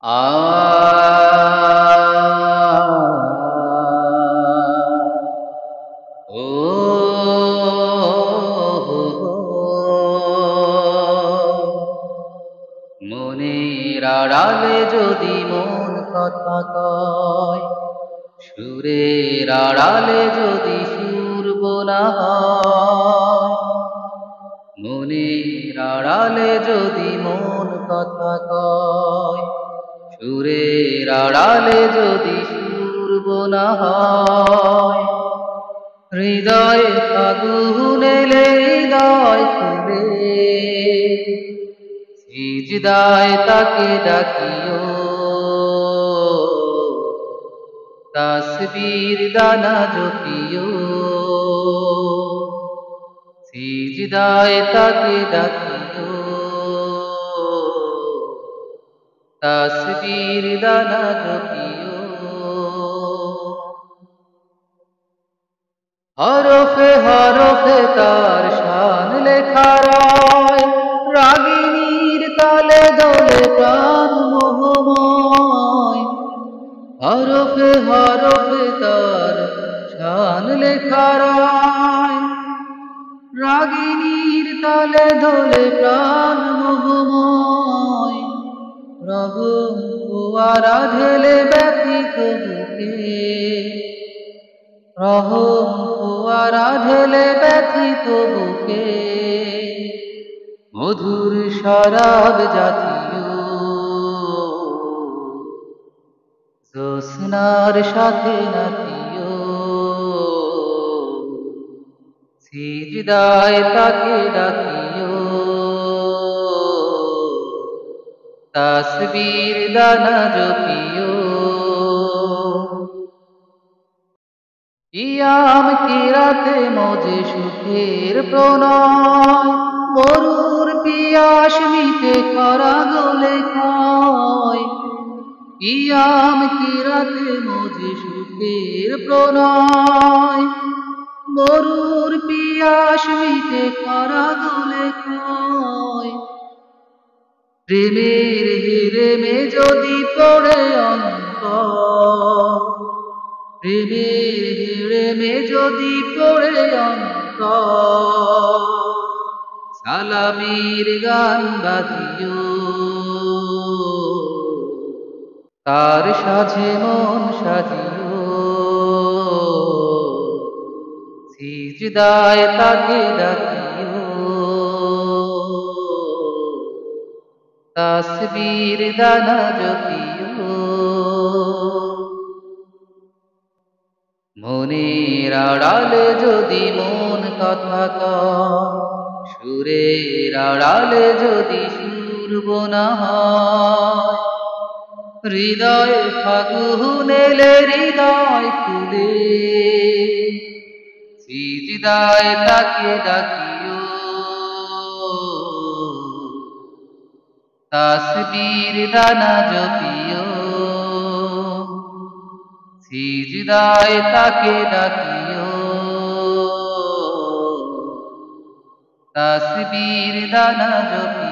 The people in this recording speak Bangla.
আ ও মনের আড়ালে যদি মন কথা কয়, সুরের আড়ালে যদি সুর বোনা হয়, মনের আড়ালে যদি মন কথা কয়, সুরের আড়ালে যদি সুর বোনা হয়, হৃদয়ে ফাগুন এলে হৃদয় খুলে সিজদায় তাকে ডাকিও, তাসবীর দানা জপিও, সিজদায় তাকে ডাকিও, তাসবীর দানা জপিও। হরফে হরফে তার শান লেখা রয়, রাগিনীর তালে দোলে প্রাণ মোহময়। হরফে হরফে তার শান লেখা রয়, রাগিনীর তালে দোলে প্রাণ মোহময়। রহম ফোয়ারা ঢেলে ব্যথিত বুকে, রহম ফোয়ারা ঢেলে ব্যথিত বুকে, মধুর শরাব জাতীয় জ্যোৎস্নার সাথে নাচিও, সিজদায় তাকে ডাকিও, তাসবীর দানা জপিও। কিয়াম কিরাতে মজে সুখের প্রণয়, মরুর পিয়াস মিটে খরা গলে খায়। কিয়াম কিরাতে মজে সুখের প্রণয়, মরুর পিয়াস মিটে খরা গলে খায়। প্রেমের হিরেমে যদি পড়ে অন্তর, প্রেমের হিরেমে যদি পড়ে অন্তর, সালামের গান বাজিও, তার সাজে মন সাজিও, সিজদায় তাকে ডাকিও, তাসবীর দানা জপিও। মনের আড়ালে যদি মন কথা কয়, সুরের আড়ালে যদি সুর বোনা হয়, হৃদয়ে ফাগুন এলে হৃদয় খুলে সিজদায় তাকে ডাকিও, তাসবীর দানা জপিও, সিজদায় তাকে ডাকিও, তাসবীর দানা জপিও।